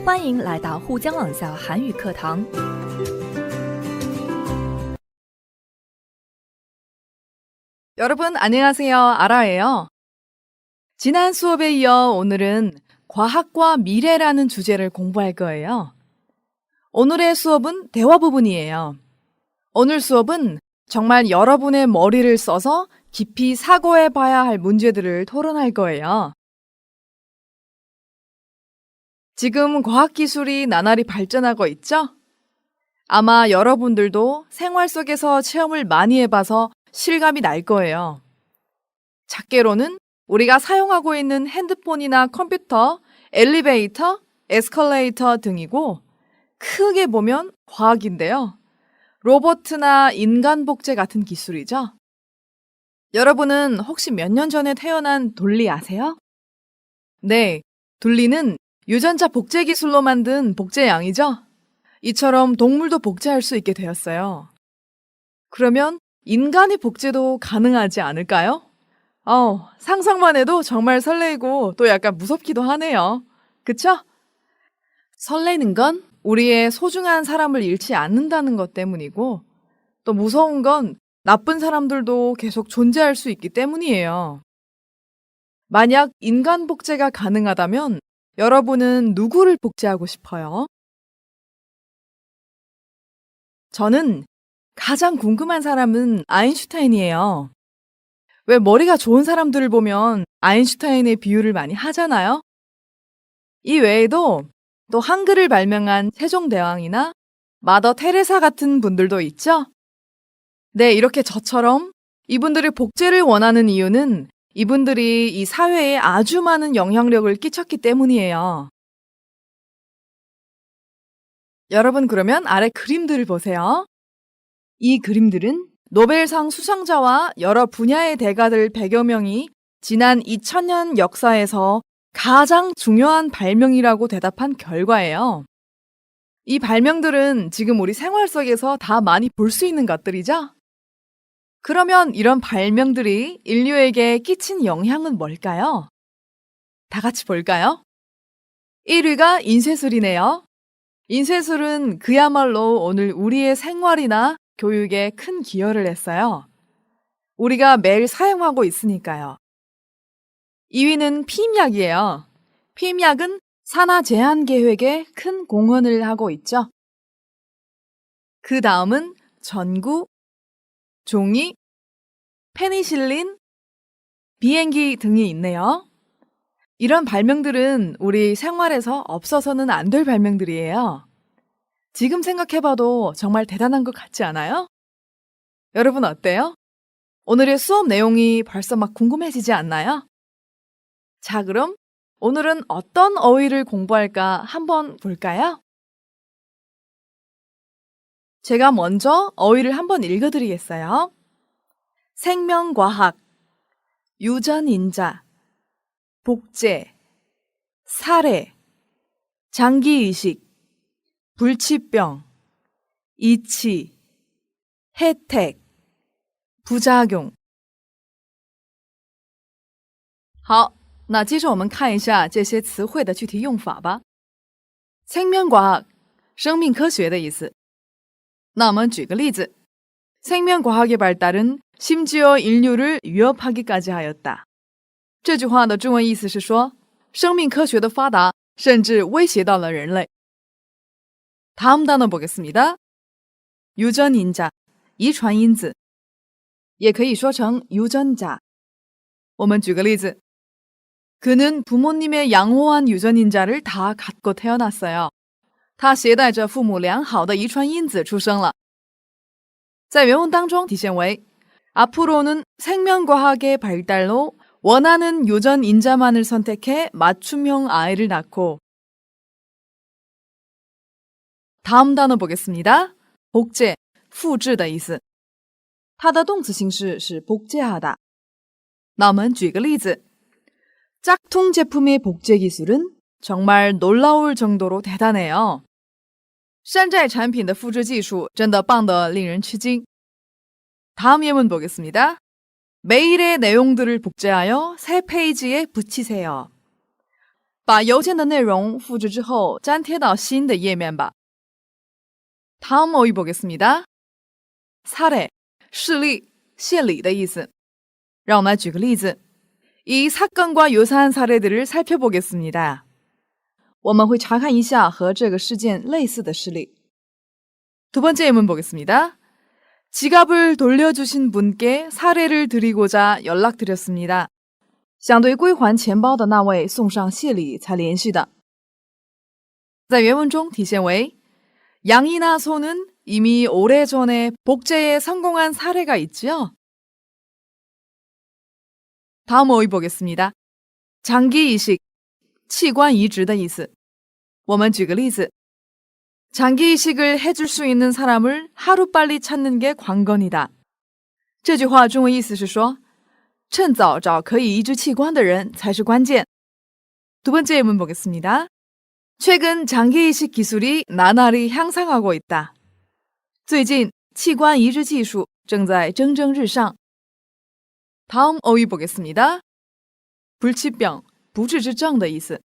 欢迎来到沪江网校韩语课堂。 여러분 안녕하세요. 아라예요. 지난 수업에 이어 오늘은 과학과 미래라는 주제를 공부할 거예요. 오늘의 수업은 대화 부분이에요. 오늘 수업은 정말 여러분의 머리를 써서 깊이 사고해 봐야 할 문제들을 토론할 거예요. 지금 과학기술이 나날이 발전하고 있죠? 아마 여러분들도 생활 속에서 체험을 많이 해봐서 실감이 날 거예요. 작게로는 우리가 사용하고 있는 핸드폰이나 컴퓨터, 엘리베이터, 에스컬레이터 등이고, 크게 보면 과학인데요. 로봇이나 인간 복제 같은 기술이죠. 여러분은 혹시 몇 년 전에 태어난 돌리 아세요? 네, 돌리는 유전자 복제 기술로 만든 복제양이죠. 이처럼 동물도 복제할 수 있게 되었어요. 그러면 인간의 복제도 가능하지 않을까요? 상상만 해도 정말 설레이고 또 약간 무섭기도 하네요. 그쵸? 설레는 건 우리의 소중한 사람을 잃지 않는다는 것 때문이고, 또 무서운 건 나쁜 사람들도 계속 존재할 수 있기 때문이에요. 만약 인간 복제가 가능하다면 여러분은 누구를 복제하고 싶어요? 저는 가장 궁금한 사람은 아인슈타인이에요. 왜 머리가 좋은 사람들을 보면 아인슈타인의 비유를 많이 하잖아요? 이 외에도 또 한글을 발명한 세종대왕이나 마더 테레사 같은 분들도 있죠? 네, 이렇게 저처럼 이분들의 복제를 원하는 이유는 이분들이 이 사회에 아주 많은 영향력을 끼쳤기 때문이에요. 여러분 그러면 아래 그림들을 보세요. 이 그림들은 노벨상 수상자와 여러 분야의 대가들 100여 명이 지난 2000년 역사에서 가장 중요한 발명이라고 대답한 결과예요. 이 발명들은 지금 우리 생활 속에서 다 많이 볼 수 있는 것들이죠? 그러면 이런 발명들이 인류에게 끼친 영향은 뭘까요? 다 같이 볼까요? 1위가 인쇄술이네요. 인쇄술은 그야말로 오늘 우리의 생활이나 교육에 큰 기여를 했어요. 우리가 매일 사용하고 있으니까요. 2위는 피임약이에요. 피임약은 산화 제한 계획에 큰 공헌을 하고 있죠. 그 다음은 전구, 종이, 페니실린, 비행기 등이 있네요. 이런 발명들은 우리 생활에서 없어서는 안 될 발명들이에요. 지금 생각해봐도 정말 대단한 것 같지 않아요? 여러분 어때요? 오늘의 수업 내용이 벌써 막 궁금해지지 않나요? 자, 그럼 오늘은 어떤 어휘를 공부할까 한번 볼까요? 제가 먼저 어휘를 한번 읽어드리겠어요. 생명과학, 유전인자, 복제, 사례, 장기이식, 불치병, 이치, 혜택, 부작용. 好，那接着我们看一下这些词汇的具体用法吧。생명과학，生命科学的意思。那我们举个例子， 생명과학의 발달은 심지어 인류를 위협하기까지 하였다. 这句话的中文意思是说，生命科学的发达甚至威胁到了人类。 다음 단어 보겠습니다. 유전인자, 遗传因子，也可以说成 유전자。 我们举个例子， 그는 부모님의 양호한 유전인자를 다 갖고 태어났어요. 他携带着父母良好的遗传因子出生了。 在原文当中体现为 앞으로는 생명과학의 발달로 원하는 유전인자만을 선택해 맞춤형 아이를 낳고. 다음 단어 보겠습니다. 복제, 复制的意思。它的动词形式是 복제하다。 那我们举个例子， 짝퉁 제품의 복제 기술은 정말 놀라울 정도로 대단해요. 山寨产品的复制技术真的棒得令人吃惊。 다음 예문 보겠습니다. 메일의 내용들을 복제하여 새 페이지에 붙이세요. 把邮件的内容复制之后粘贴到新的页面吧。 다음 어휘 보겠습니다. 사례, 事例, 谢礼的意思。让我们来举个例子，이 사건과 유사한 사례들을 살펴보겠습니다. 我们会查看一下和这个事件类似的事例。 두 번째 예문 보겠습니다. 지갑을 돌려주신 분께 사례를 드리고자 연락드렸습니다. 想对归还钱包的那位送上谢礼才联系的。在原文中体现为 양이나 소는 이미 오래전에 복제에 성공한 사례가 있지요. 다음 어휘 보겠습니다. 장기 이식, 器官移植的意思。我们举个例子， 장기 이식을 해줄 수 있는 사람을 하루빨리 찾는 게 관건이다. 这句话中文意思是说，趁早找可以移植器官的人才是关键。 두 번째 예문 보겠습니다. 최근 장기 이식 기술이 나날이 향상하고 있다. 最近器官移植技术正在蒸蒸日上。 다음 어휘 보겠습니다. 불치병, 不治之症的意思。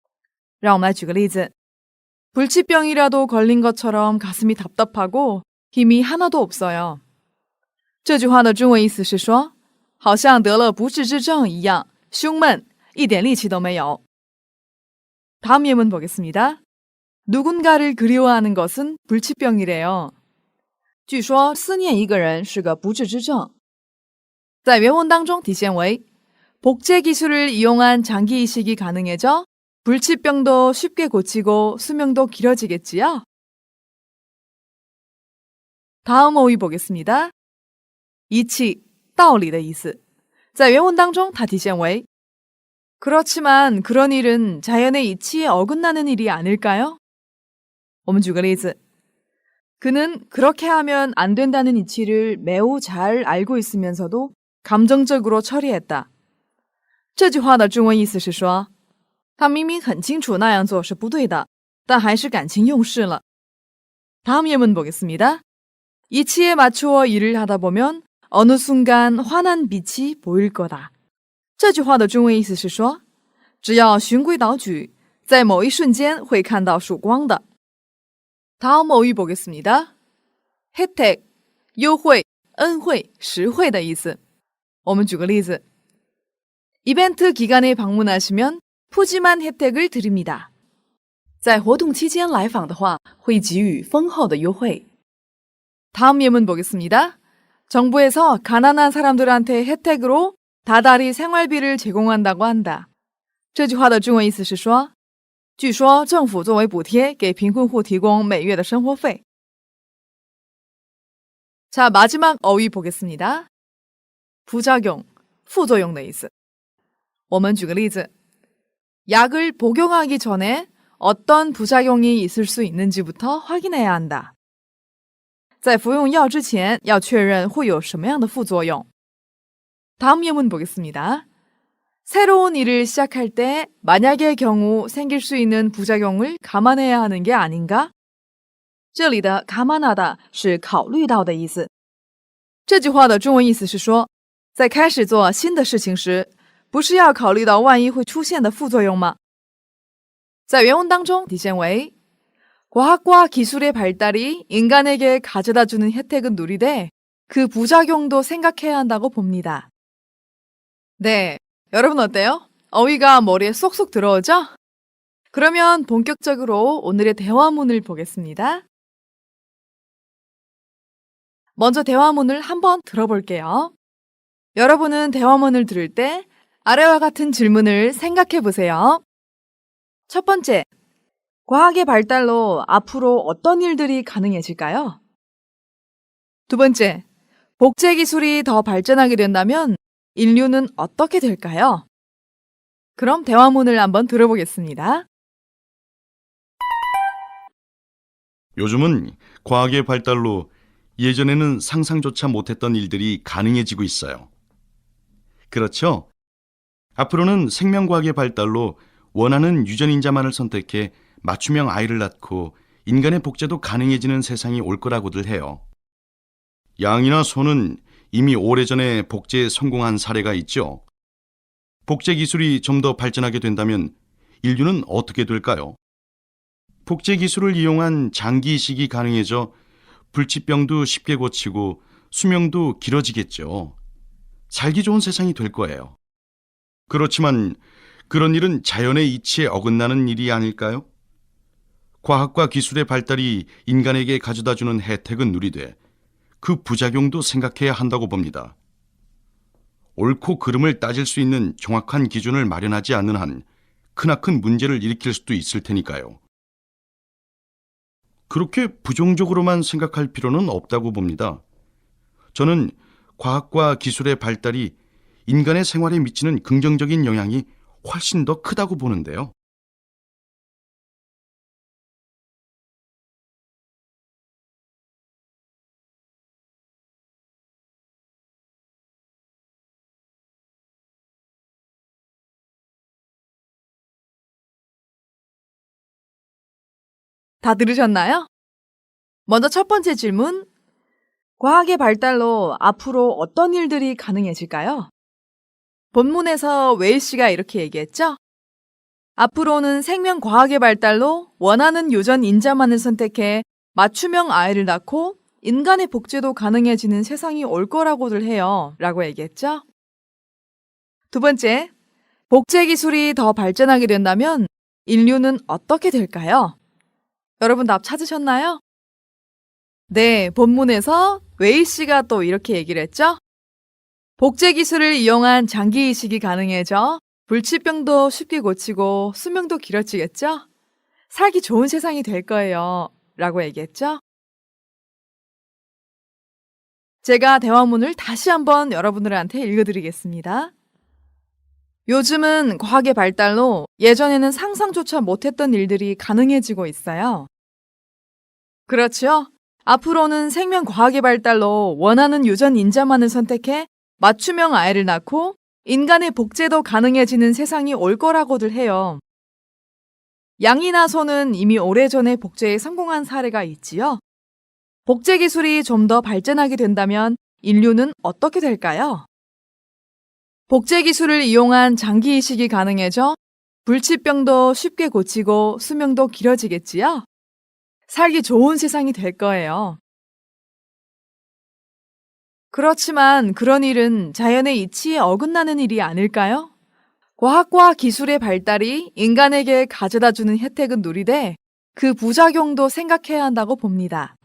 让我们来举个例子， 불치병이라도 걸린 것처럼 가슴이 답답하고 힘이 하나도 없어요. 这句话的中文意思是说，好像得了不治之症一样，胸闷，一点力气都没有。 다음 예문 보겠습니다. 누군가를 그리워하는 것은 불치병이래요. 据说思念一个人是个不治之症。在原文当中体现为 복제 기술을 이용한 장기 이식이 가능해져 불치병도 쉽게 고치고 수명도 길어지겠지요? 다음 어휘 보겠습니다. 이치, 道理的意思。在原文当中它体现为 그렇지만 그런 일은 자연의 이치에 어긋나는 일이 아닐까요? 我们举个例子， 그는 그렇게 하면 안 된다는 이치를 매우 잘 알고 있으면서도 감정적으로 처리했다. 这句话的中文意思是说，他明明很清楚那样做是不对的，但还是感情用事了。 다음 예문 보겠습니다. 이치에 맞추어 일을 하다 보면 어느 순간 환한 빛이 보일 거다. 这句话的中文意思是说，只要循规蹈矩，在某一瞬间会看到曙光的。 다음 어휘 보겠습니다. 혜택, 优惠, 恩惠, 实惠的意思。我们举个例子， 이벤트 기간에 방문하시면 푸짐한 혜택을 드립니다. 在活动期间来访的话，会给予丰厚的优惠。 다음 예문 보겠습니다. 정부에서 가난한 사람들한테 혜택으로 다달이 생활비를 제공한다고 한다. 这句话的中文意思是说，据说政府作为补贴给贫困户提供每月的生活费。 자, 마지막 어휘 보겠습니다. 부작용, 副作用的意思。我们举个例子， 약을 복용하기 전에 어떤 부작용이 있을 수 있는지부터 확인해야 한다. 在服用药之前要确认会有什么样的副作用。 다음 예문 보겠습니다. 새로운 일을 시작할 때 만약의 경우 생길 수 있는 부작용을 감안해야 하는 게 아닌가? 这里的감안하다是考虑到的意思。这句话的中文意思是说，在开始做新的事情时，不是要考虑到万一会出现的副作用吗？在原文当中体现为 과학과 기술의 발달이 인간에게 가져다주는 혜택은 누리되 그 부작용도 생각해야 한다고 봅니다. 네, 여러분 어때요? 어휘가 머리에 쏙쏙 들어오죠? 그러면 본격적으로 오늘의 대화문을 보겠습니다. 먼저 대화문을 한번 들어볼게요. 여러분은 대화문을 들을 때 아래와 같은 질문을 생각해 보세요. 첫 번째, 과학의 발달로 앞으로 어떤 일들이 가능해질까요? 두 번째, 복제 기술이 더 발전하게 된다면 인류는 어떻게 될까요? 그럼 대화문을 한번 들어보겠습니다. 요즘은 과학의 발달로 예전에는 상상조차 못했던 일들이 가능해지고 있어요. 그렇죠? 앞으로는 생명과학의 발달로 원하는 유전인자만을 선택해 맞춤형 아이를 낳고 인간의 복제도 가능해지는 세상이 올 거라고들 해요. 양이나 소는 이미 오래전에 복제에 성공한 사례가 있죠. 복제 기술이 좀 더 발전하게 된다면 인류는 어떻게 될까요? 복제 기술을 이용한 장기 이식이 가능해져 불치병도 쉽게 고치고 수명도 길어지겠죠. 살기 좋은 세상이 될 거예요. 그렇지만 그런 일은 자연의 이치에 어긋나는 일이 아닐까요? 과학과 기술의 발달이 인간에게 가져다주는 혜택은 누리되 그 부작용도 생각해야 한다고 봅니다. 옳고 그름을 따질 수 있는 정확한 기준을 마련하지 않는 한 크나큰 문제를 일으킬 수도 있을 테니까요. 그렇게 부정적으로만 생각할 필요는 없다고 봅니다. 저는 과학과 기술의 발달이 인간의 생활에 미치는 긍정적인 영향이 훨씬 더 크다고 보는데요. 다 들으셨나요? 먼저 첫 번째 질문. 과학의 발달로 앞으로 어떤 일들이 가능해질까요? 본문에서 웨이 씨가 이렇게 얘기했죠? 앞으로는 생명과학의 발달로 원하는 유전 인자만을 선택해 맞춤형 아이를 낳고 인간의 복제도 가능해지는 세상이 올 거라고들 해요. 라고 얘기했죠? 두 번째, 복제 기술이 더 발전하게 된다면 인류는 어떻게 될까요? 여러분 답 찾으셨나요? 네, 본문에서 웨이 씨가 또 이렇게 얘기를 했죠? 복제 기술을 이용한 장기 이식이 가능해져 불치병도 쉽게 고치고 수명도 길어지겠죠? 살기 좋은 세상이 될 거예요. 라고 얘기했죠? 제가 대화문을 다시 한번 여러분들한테 읽어드리겠습니다. 요즘은 과학의 발달로 예전에는 상상조차 못했던 일들이 가능해지고 있어요. 그렇죠? 앞으로는 생명과학의 발달로 원하는 유전 인자만을 선택해 맞춤형 아이를 낳고 인간의 복제도 가능해지는 세상이 올 거라고들 해요. 양이나 소는 이미 오래전에 복제에 성공한 사례가 있지요. 복제 기술이 좀 더 발전하게 된다면 인류는 어떻게 될까요? 복제 기술을 이용한 장기 이식이 가능해져 불치병도 쉽게 고치고 수명도 길어지겠지요. 살기 좋은 세상이 될 거예요. 그렇지만 그런 일은 자연의 이치에 어긋나는 일이 아닐까요? 과학과 기술의 발달이 인간에게 가져다주는 혜택은 누리되 그 부작용도 생각해야 한다고 봅니다.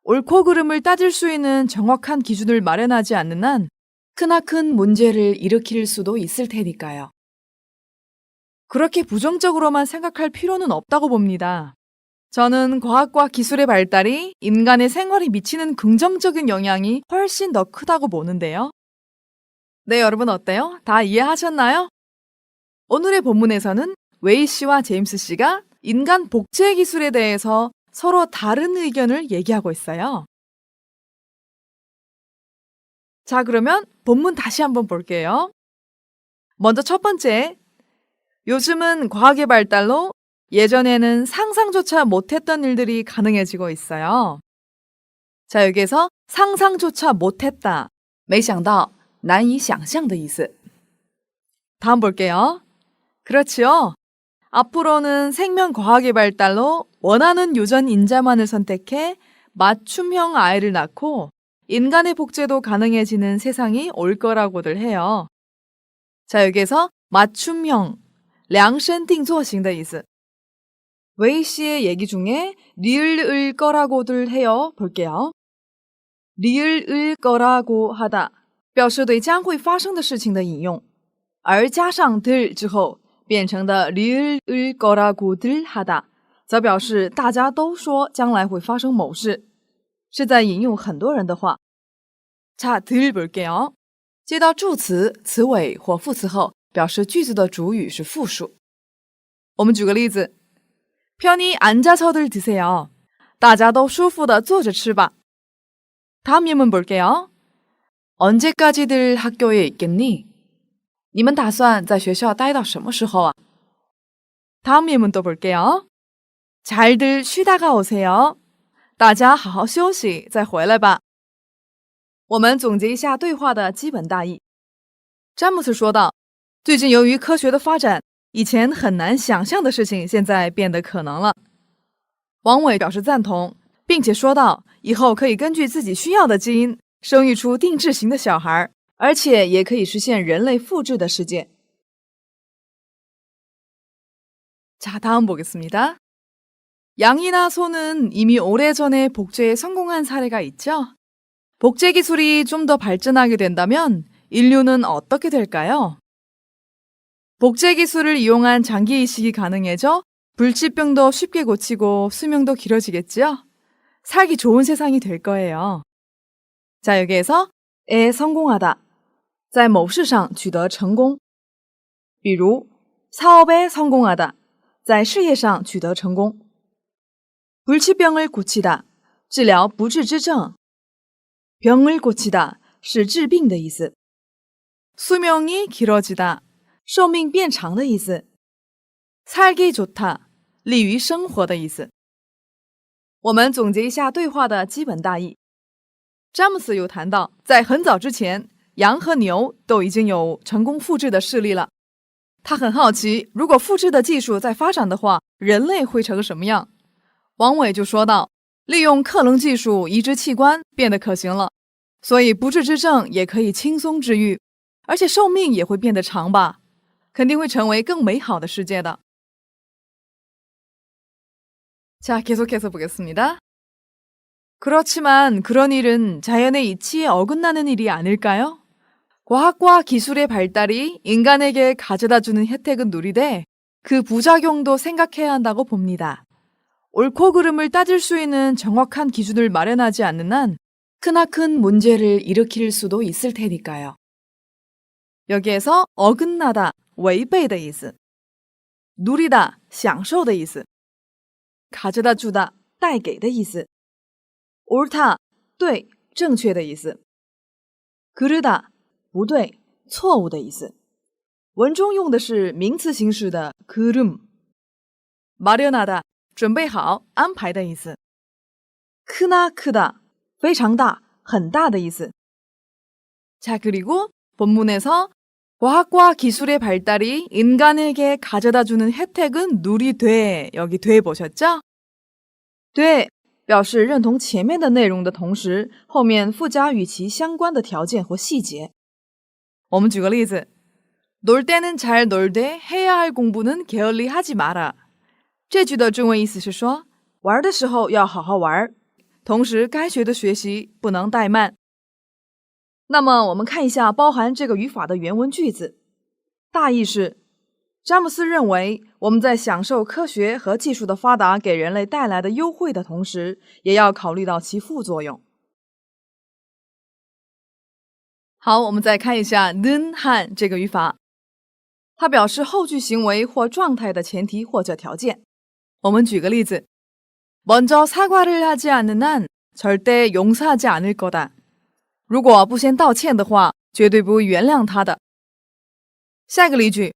옳고 그름을 따질 수 있는 정확한 기준을 마련하지 않는 한 크나큰 문제를 일으킬 수도 있을 테니까요. 그렇게 부정적으로만 생각할 필요는 없다고 봅니다. 저는 과학과 기술의 발달이 인간의 생활에 미치는 긍정적인 영향이 훨씬 더 크다고 보는데요. 네, 여러분 어때요? 다 이해하셨나요? 오늘의 본문에서는 웨이 씨와 제임스 씨가 인간 복제 기술에 대해서 서로 다른 의견을 얘기하고 있어요. 자, 그러면 본문 다시 한번 볼게요. 먼저 첫 번째, 요즘은 과학의 발달로 예전에는 상상조차 못했던 일들이 가능해지고 있어요. 자, 여기에서 상상조차 못했다, 没想到难以想象的意思。 다음 볼게요. 그렇지요. 앞으로는 생명과학의 발달로 원하는 유전 인자만을 선택해 맞춤형 아이를 낳고 인간의 복제도 가능해지는 세상이 올 거라고들 해요. 자, 여기에서 맞춤형, 量身定做型的意思. 웨이 씨의 얘기 중에 리을을 거라고들 해요. 볼게요. 리을을 거라고 하다 表示对将会发生的事情的引用，而加上들之后变成的리을을 거라고들 하다则表示大家都说将来会发生某事，是在引用很多人的话。 자, 들 볼게요. 接到助词、词尾或副词后，表示句子的主语是复数。我们举个例子， 편히 앉아서들 드세요. 大家都舒服的坐着吃吧。 다음 예문 볼게요. 언제까지들 학교에 있겠니? 你们打算在学校待到什么时候啊? 다음 예문 또 볼게요. 잘들 쉬다가 오세요. 大家好好休息再回来吧。我们总结一下对话的基本大意。詹姆斯说道，最近由于科学的发展，以前很难想象的事情，现在变得可能了。王伟表示赞同，并且说道，以后可以根据自己需要的基因生育出定制型的小孩，而且也可以实现人类复制的世界。자, 다음 보겠습니다. 양이나 소는 이미 오래전에 복제에 성공한 사례가 있죠? 복제 기술이 좀 더 발전하게 된다면 인류는 어떻게 될까요? 복제 기술을 이용한 장기 이식이 가능해져 불치병도 쉽게 고치고 수명도 길어지겠지요? 살기 좋은 세상이 될 거예요. 자, 여기에서 에 성공하다, 在某事上取得成功，比如 사업에 성공하다, 在事业上取得成功。 불치병을 고치다, 治疗不治之症。 병을 고치다 是治病的意思。 수명이 길어지다, 寿命变长的意思。 살기 좋다, 利于生活的意思。我们总结一下对话的基本大意。詹姆斯有谈到，在很早之前，羊和牛都已经有成功复制的事例了。他很好奇，如果复制的技术在发展的话，人类会成什么样？王伟就说道，利用克隆技术移植器官变得可行了，所以不治之症也可以轻松治愈，而且寿命也会变得长吧，肯定会成为更美好的世界的。 자, 계속해서 보겠습니다. 그렇지만 그런 일은 자연의 이치에 어긋나는 일이 아닐까요? 과학과 기술의 발달이 인간에게 가져다주는 혜택은 누리되 그 부작용도 생각해야 한다고 봅니다. 옳고 그름을 따질 수 있는 정확한 기준을 마련하지 않는 한 크나큰 문제를 일으킬 수도 있을 테니까요. 여기에서 어긋나다, 违背的意思, 누리다, 享受的意思, 가져다주다, 带给的意思, 옳다, 对，正确的意思, 그르다, 不对，错误的意思。文中用的是名词形式的 그름， 마련하다， 准备好，安排的意思。크나 크다， 非常大，很大的意思。자, 그리고 본문에서 과학과 기술의 발달이 인간에게 가져다주는 혜택은 누리되, 여기 돼 보셨죠? 돼表示认同前面的内容的同时，后面附加与其相关的条件或细节。我们举个例子， 놀 때는 잘 놀되 해야 할 공부는 게을리 하지 마라。 这句的中文意思是说，玩的时候要好好玩，同时该学的学习不能怠慢。那么我们看一下包含这个语法的原文句子，大意是，詹姆斯认为我们在享受科学和技术的发达给人类带来的优惠的同时，也要考虑到其副作用。好，我们再看一下는 한这个语法，它表示后句行为或状态的前提或者条件。我们举个例子， 먼저 사과를 하지 않는 한 절대 용서하지 않을 거다。 如果不先道歉的话，绝对不会原谅他的。下一个例句，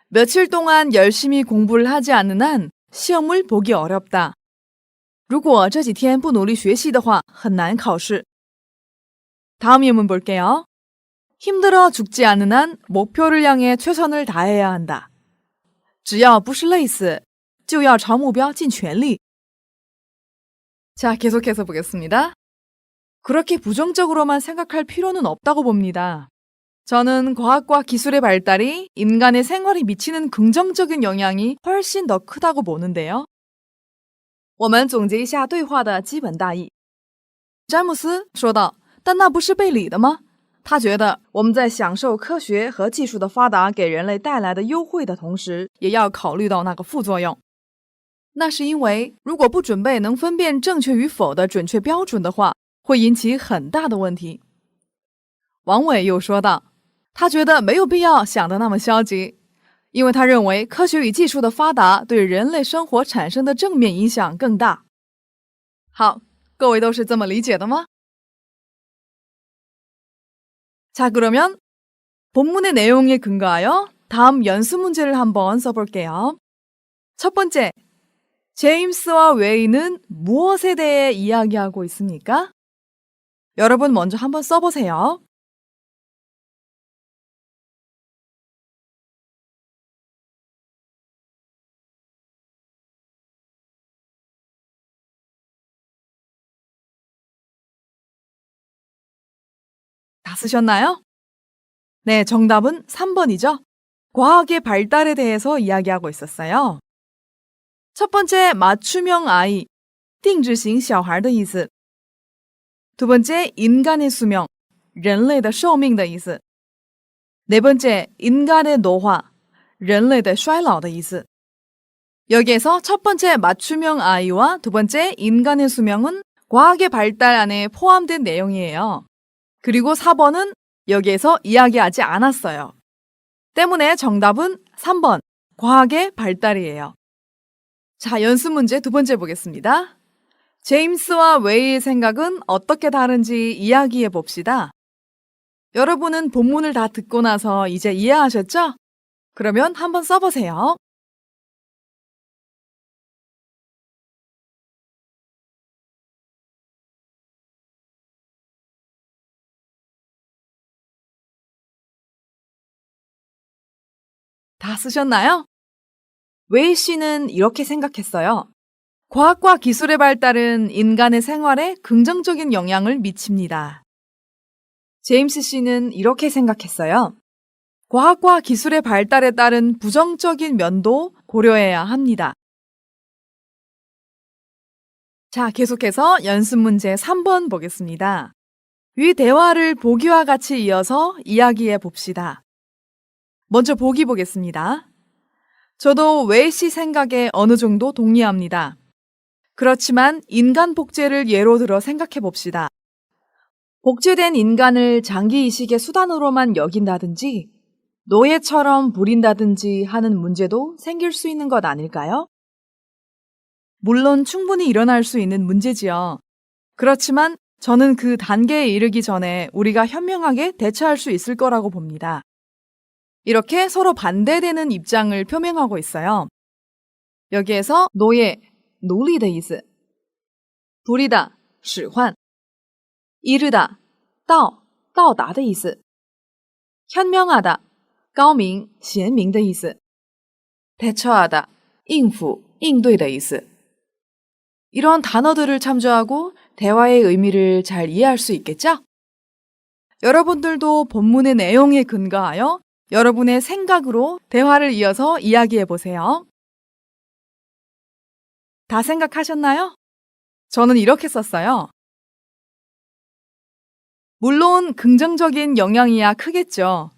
며칠 동안 열심히 공부를 하지 않는 한 시험을 보기 어렵다。 如果这几天不努力学习的话，很难考试。 다음 예문 볼게요. 힘들어 죽지 않는 한 목표를 향해 최선을 다해야 한다. 只要不是累死，就要朝目标尽全力。 자, 계속해서 보겠습니다. 그렇게 부정적으로만 생각할 필요는 없다고 봅니다. 저는 과학과 기술의 발달이 인간의 생활에 미치는 긍정적인 영향이 훨씬 더 크다고 보는데요. 我们总结一下对话的基本大意。詹姆斯说道，但那不是被理的吗？他觉得我们在享受科学和技术的发达给人类带来的优惠的同时，也要考虑到那个副作用。那是因为如果不准备能分辨正确与否的准确标准的话，会引起很大的问题。王伟又说道，他觉得没有必要想得那么消极，因为他认为科学与技术的发达对人类生活产生的正面影响更大。好，各位都是这么理解的吗？ 자, 그러면 본문의 내용에 근거하여 다음 연습 문제를 한번 써볼게요. 첫 번째, 제임스와 웨이는 무엇에 대해 이야기하고 있습니까? 여러분 먼저 한번 써보세요. 다 쓰셨나요? 네, 정답은 3번이죠. 과학의 발달에 대해서 이야기하고 있었어요. 첫 번째, 맞춤형 아이, 定制型小孩的意思. 두 번째, 인간의 수명, 人类的寿命的意思. 네 번째, 인간의 노화, 人类的衰老的意思. 여기에서 첫 번째 맞춤형 아이와 두 번째 인간의 수명은 과학의 발달 안에 포함된 내용이에요. 그리고 4번은 여기에서 이야기하지 않았어요. 때문에 정답은 3번, 과학의 발달이에요. 자, 연습 문제 두 번째 보겠습니다. 제임스와 웨이의 생각은 어떻게 다른지 이야기해 봅시다. 여러분은 본문을 다 듣고 나서 이제 이해하셨죠? 그러면 한번 써보세요. 다 쓰셨나요? 웨이 씨는 이렇게 생각했어요. 과학과 기술의 발달은 인간의 생활에 긍정적인 영향을 미칩니다. 제임스 씨는 이렇게 생각했어요. 과학과 기술의 발달에 따른 부정적인 면도 고려해야 합니다. 자, 계속해서 연습 문제 3번 보겠습니다. 위 대화를 보기와 같이 이어서 이야기해 봅시다. 먼저 보기 보겠습니다. 저도 웨이 씨 생각에 어느 정도 동의합니다. 그렇지만 인간 복제를 예로 들어 생각해 봅시다. 복제된 인간을 장기 이식의 수단으로만 여긴다든지 노예처럼 부린다든지 하는 문제도 생길 수 있는 것 아닐까요? 물론 충분히 일어날 수 있는 문제지요. 그렇지만 저는 그 단계에 이르기 전에 우리가 현명하게 대처할 수 있을 거라고 봅니다. 이렇게 서로 반대되는 입장을 표명하고 있어요. 여기에서 노예, 奴隶的意思, 부리다, 使唤, 이르다, 到达的意思, 현명하다, 高明,贤明的意思, 대처하다, 应付,应对的意思. 이런 단어들을 참조하고 대화의 의미를 잘 이해할 수 있겠죠? 여러분들도 본문의 내용에 근거하여 여러분의 생각으로 대화를 이어서 이야기해 보세요. 다 생각하셨나요? 저는 이렇게 썼어요. 물론 긍정적인 영향이야 크겠죠.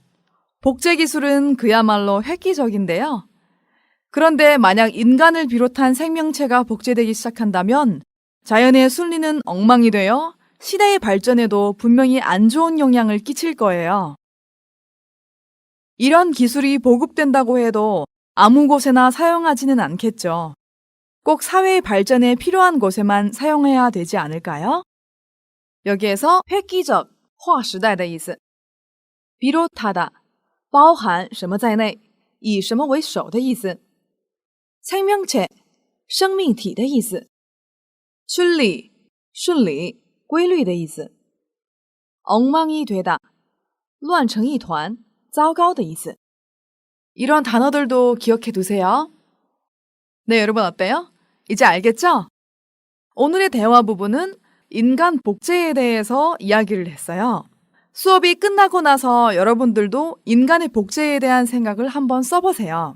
복제 기술은 그야말로 획기적인데요. 그런데 만약 인간을 비롯한 생명체가 복제되기 시작한다면 자연의 순리는 엉망이 되어 시대의 발전에도 분명히 안 좋은 영향을 끼칠 거예요. 이런 기술이 보급된다고 해도 아무 곳에나 사용하지는 않겠죠. 꼭 사회의 발전에 필요한 곳에만 사용해야 되지 않을까요? 여기에서 획기적, 划时代的意思, 비롯하다, 包含什么在内, 以什么为首的意思, 생명체, 生命体的意思,顺理, 顺理, 规律的意思, 엉망이 되다, 乱成一团, 糟糕的意思. 이런 단어들도 기억해 두세요. 네, 여러분 어때요? 이제 알겠죠? 오늘의 대화 부분은 인간 복제에 대해서 이야기를 했어요. 수업이 끝나고 나서 여러분들도 인간의 복제에 대한 생각을 한번 써보세요.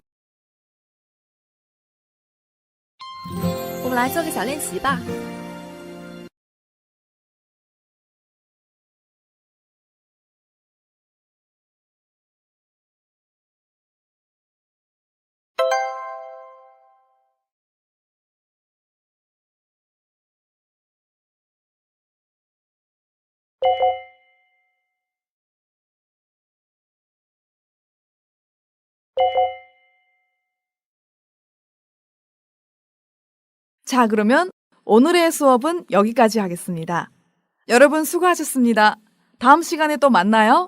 我们来做个小练习吧。자, 그러면 오늘의 수업은 여기까지 하겠습니다. 여러분 수고하셨습니다. 다음 시간에 또 만나요.